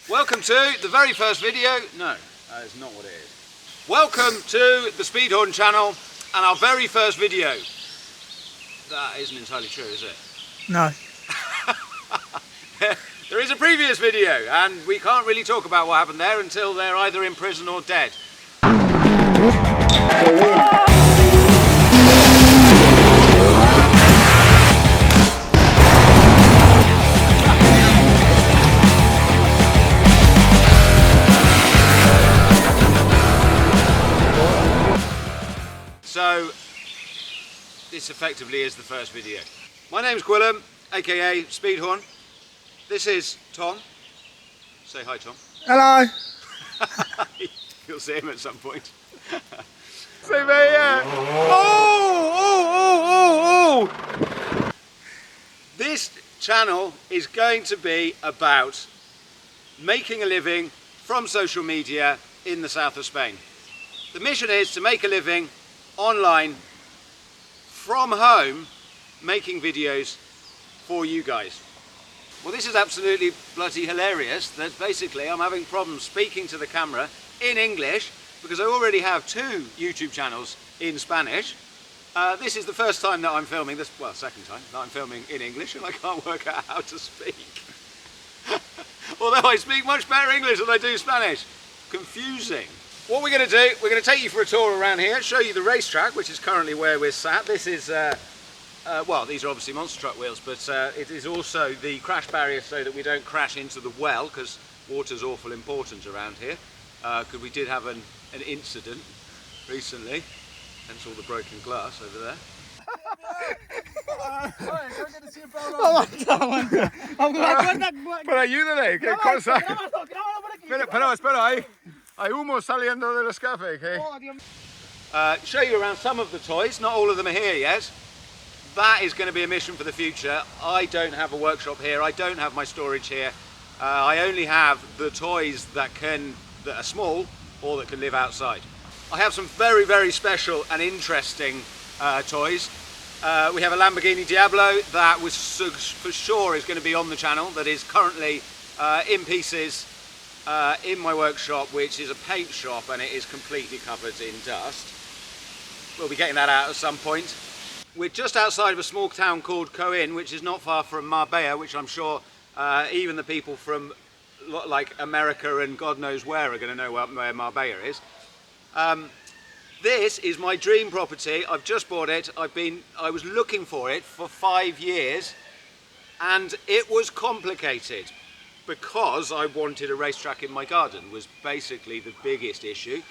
Welcome to the very first video. No, that is not what it is. Welcome to the Speedhorn channel and our very first video. That isn't entirely true, is it? No. There is a previous video and we can't really talk about what happened there until they're either in prison or dead. So, this effectively is the first video. My name's Gwilym, aka Speedhorn. This is Tom. Say hi, Tom. Hello. You'll see him at some point. Say mate, yeah. Oh! This channel is going to be about making a living from social media in the south of Spain. The mission is to make a living online from home making videos for you guys. Well, this is absolutely bloody hilarious that basically I'm having problems speaking to the camera in English because I already have 2 YouTube channels in Spanish. This is the first time that I'm filming this, well, second time that I'm filming in English and I can't work out how to speak. Although I speak much better English than I do Spanish. Confusing. What we're going to do, we're going to take you for a tour around here, show you the racetrack, which is currently where we're sat. This is, well, these are obviously monster truck wheels, but it is also the crash barrier so that we don't crash into the well, because water's awful important around here. Because we did have an incident recently, hence all the broken glass over there. Pero ayúdale, ¿qué cosa? Pero espera, hay humo saliendo del escape, ¿qué? Show you around some of the toys, not all of them are here yet. That is going to be a mission for the future. I don't have a workshop here, I don't have my storage here. I only have the toys that are small or that can live outside. I have some very, very special and interesting toys. We have a Lamborghini Diablo that was for sure is going to be on the channel, that is currently in pieces in my workshop, which is a paint shop, and it is completely covered in dust. We'll be getting that out at some point. We're just outside of a small town called Coin, which is not far from Marbella, which I'm sure even the people from like America and God knows where are going to know where Marbella is. This is my dream property. I've just bought it. I was looking for it for 5 years, and it was complicated because I wanted a racetrack in my garden, was basically the biggest issue.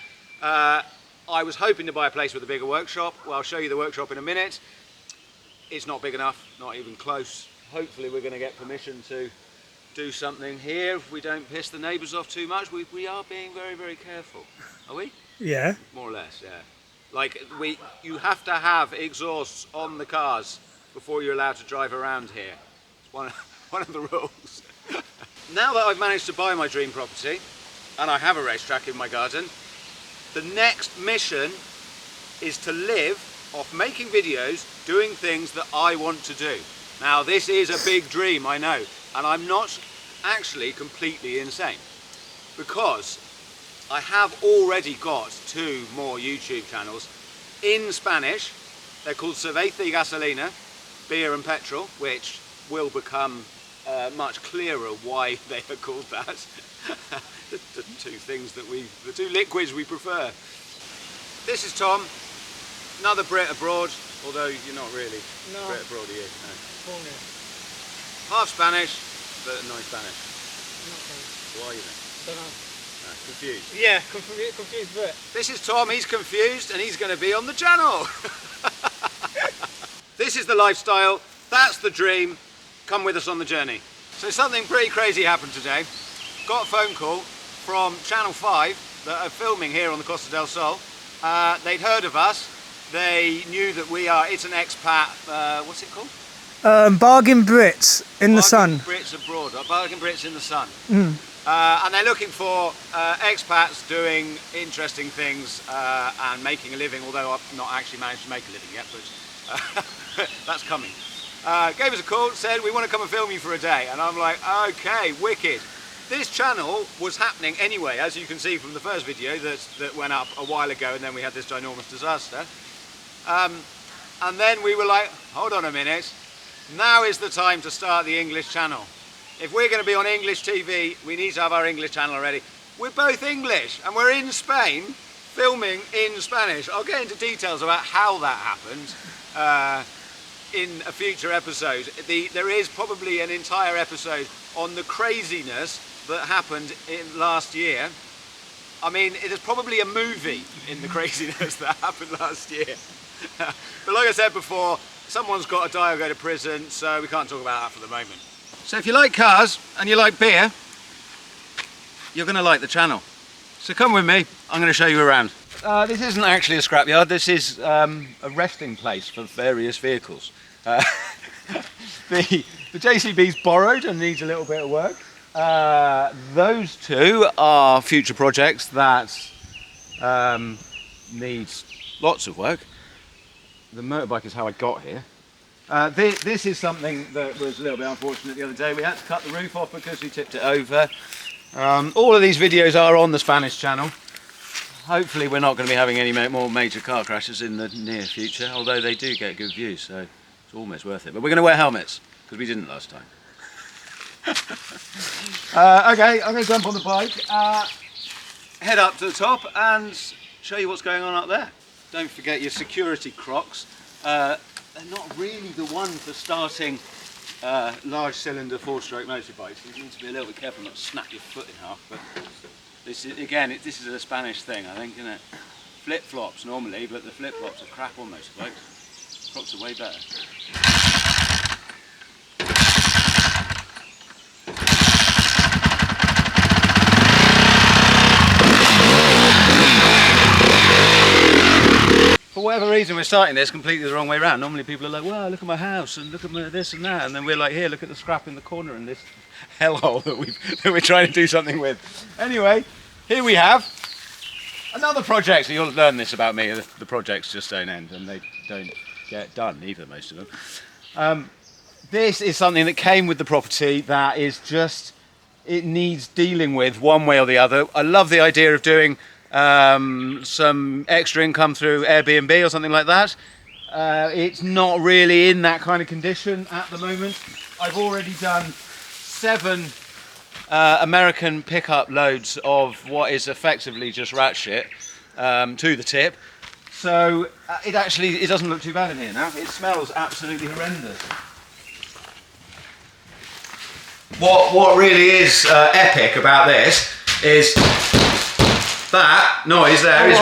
I was hoping to buy a place with a bigger workshop. Well, I'll show you the workshop in a minute. It's not big enough, not even close. Hopefully we're going to get permission to do something here if we don't piss the neighbours off too much. We are being very, very careful. Are we? Yeah. More or less, yeah. Like, you have to have exhausts on the cars before you're allowed to drive around here. It's one of the rules. Now that I've managed to buy my dream property, and I have a racetrack in my garden, the next mission is to live off making videos, doing things that I want to do. Now, this is a big dream, I know, and I'm not actually completely insane, because I have already got 2 more YouTube channels in Spanish. They're called Cerveza y Gasolina, beer and petrol, which will become much clearer why they are called that. the 2 liquids we prefer. This is Tom, another Brit abroad, although you're not really Brit abroad, are you? No. Half Spanish, but no Spanish. Why are you then? Don't know. Confused. Yeah, confused Brit. This is Tom, he's confused and he's going to be on the channel. This is the lifestyle, that's the dream. Come with us on the journey. So something pretty crazy happened today. Got a phone call from Channel 5 that are filming here on the Costa del Sol. They'd heard of us. They knew that it's an expat, what's it called? Bargain Brits in the sun. Brits abroad, Bargain Brits in the sun. Mm. And they're looking for expats doing interesting things and making a living, although I've not actually managed to make a living yet, but that's coming. Gave us a call, said we want to come and film you for a day, and I'm like, okay, wicked. this channel was happening anyway, as you can see from the first video that went up a while ago, and then we had this ginormous disaster. And then we were like, hold on a minute, now is the time to start the English channel. If we're going to be on English TV, we need to have our English channel already. We're both English, and we're in Spain, filming in Spanish. I'll get into details about how that happened in a future episode. There is probably an entire episode on the craziness that happened last year. I mean, it is probably a movie in the craziness that happened last year. But like I said before, someone's got to die or go to prison, so we can't talk about that for the moment. So if you like cars and you like beer, you're going to like the channel. So come with me, I'm going to show you around. This isn't actually a scrapyard, this is a resting place for various vehicles. The JCB's borrowed and needs a little bit of work. Those two are future projects that need lots of work. The motorbike is how I got here. This is something that was a little bit unfortunate the other day. We had to cut the roof off because we tipped it over. All of these videos are on the Spanish channel. Hopefully we're not going to be having any more major car crashes in the near future, although they do get good views, so it's almost worth it. But we're going to wear helmets, because we didn't last time. Okay, I'm going to jump on the bike, head up to the top and show you what's going on up there. Don't forget your security Crocs. They're not really the one for starting large cylinder 4-stroke motorbikes. You need to be a little bit careful not to snap your foot in half. But this is, again, this is a Spanish thing, I think, isn't it? Flip-flops normally, but the flip-flops are crap on motorbikes. Crocs are way better. For whatever reason, we're starting this completely the wrong way around. Normally people are like, wow, look at my house and look at my this and that, and then we're like, here, look at the scrap in the corner and this hellhole that we're trying to do something with. Anyway, here we have another project. So you'll learn this about me. The projects just don't end, and they don't get done either, most of them. This is something that came with the property that is just, it needs dealing with one way or the other. I love the idea of doing some extra income through Airbnb or something like that. It's not really in that kind of condition at the moment. I've already done 7 American pickup loads of what is effectively just rat shit to the tip. So it doesn't look too bad in here now. It smells absolutely horrendous. What really is epic about this is that noise there is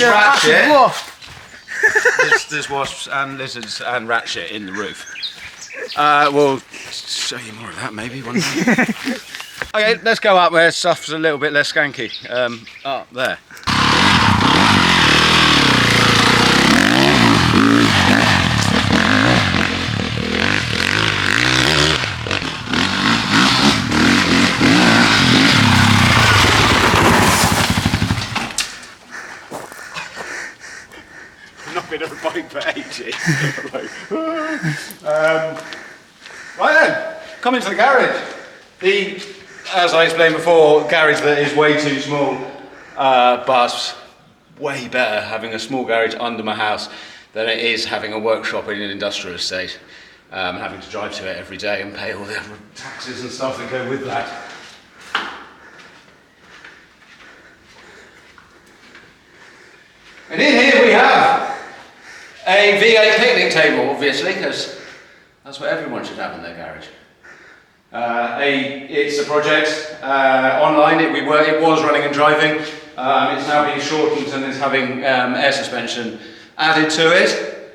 rat shit. There's wasps and lizards and rat shit in the roof. We'll show you more of that maybe one day. Okay, let's go up where stuff's a little bit less skanky. Up there. Not been on a bike for ages. Right then, come into the garage. As I explained before, garage that is way too small, but way better having a small garage under my house than it is having a workshop in an industrial estate, and having to drive to it every day and pay all the other taxes and stuff that go with that. And in here we have a V8 picnic table, obviously, because that's what everyone should have in their garage. It's a project online. It was running and driving. It's now being shortened and is having air suspension added to it.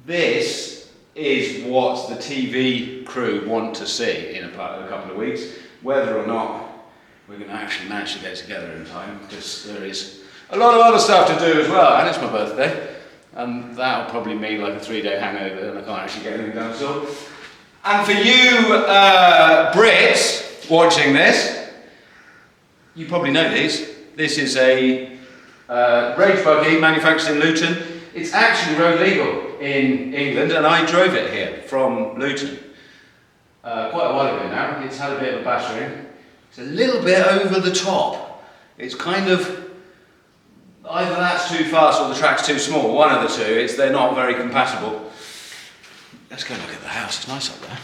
This is what the TV crew want to see in a couple of weeks. Whether or not we're going to actually manage to get together in time, because there is a lot of other stuff to do as well, and it's my birthday, and that'll probably mean like a 3-day hangover and I can't actually get anything done at all. And for you Brits watching this, you probably know these. This is a rage buggy manufactured in Luton. It's actually road legal in England, and I drove it here from Luton quite a while ago now. It's had a bit of a battering. It's a little bit over the top. It's kind of, either that's too fast or the track's too small, one of the two. They're not very compatible. Let's go look at the house, it's nice up there.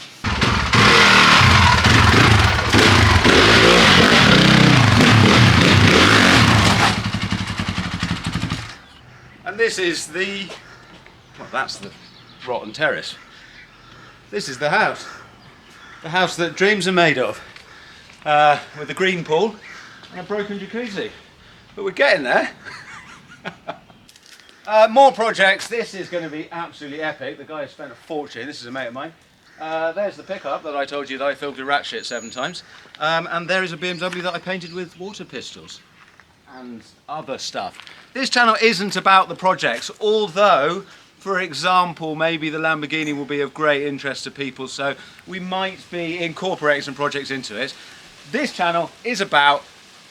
And this is the, well, that's the rotten terrace. This is the house that dreams are made of, with a green pool and a broken jacuzzi. But we're getting there. More projects. This is going to be absolutely epic. The guy has spent a fortune. This is a mate of mine. There's the pickup that I told you that I filled with rat shit 7 times. And there is a BMW that I painted with water pistols and other stuff. This channel isn't about the projects, although, for example, maybe the Lamborghini will be of great interest to people, so we might be incorporating some projects into it. This channel is about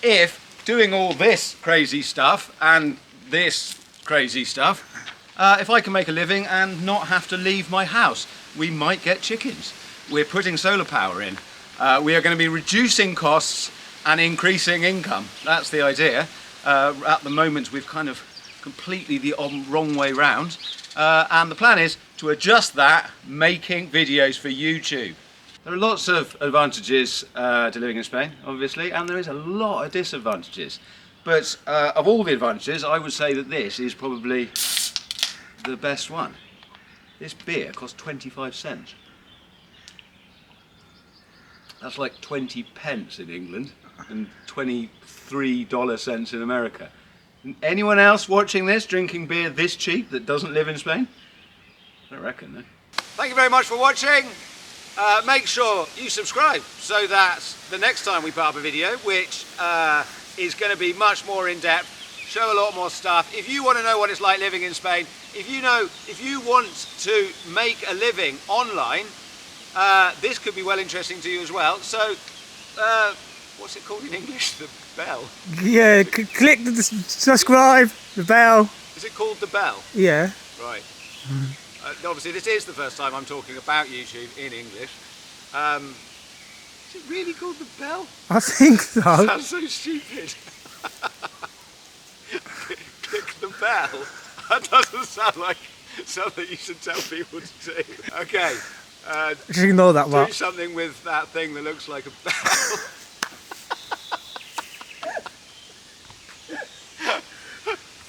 if doing all this crazy stuff and this crazy stuff, if I can make a living and not have to leave my house. We might get chickens. We're putting solar power in. We are going to be reducing costs and increasing income. That's the idea. At the moment we've kind of completely the wrong way round. And the plan is to adjust that, making videos for YouTube. There are lots of advantages to living in Spain, obviously, and there is a lot of disadvantages. But of all the advantages, I would say that this is probably the best one. This beer costs 25 cents. That's like 20 pence in England and 23 cents in America. Anyone else watching this drinking beer this cheap that doesn't live in Spain? I don't reckon, no. Thank you very much for watching. Make sure you subscribe so that the next time we put up a video, which is going to be much more in depth, show a lot more stuff. If you want to know what it's like living in Spain, if you want to make a living online, this could be well interesting to you as well. So, what's it called in English? The bell? Yeah, click the subscribe, the bell. Is it called the bell? Yeah. Right. Obviously, this is the first time I'm talking about YouTube in English. Is it really called the bell? I think so. That sounds so stupid. Click the bell. That doesn't sound like something you should tell people to do. Okay. Just ignore that do one. something with that thing that looks like a bell.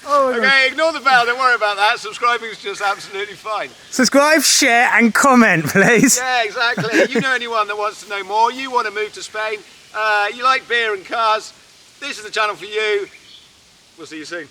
Oh, okay, ignore the bell, don't worry about that. Subscribing is just absolutely fine. subscribe, share and comment, please. Yeah, exactly. You know anyone that wants to know more, you want to move to Spain, you like beer and cars, this is the channel for you. We'll see you soon.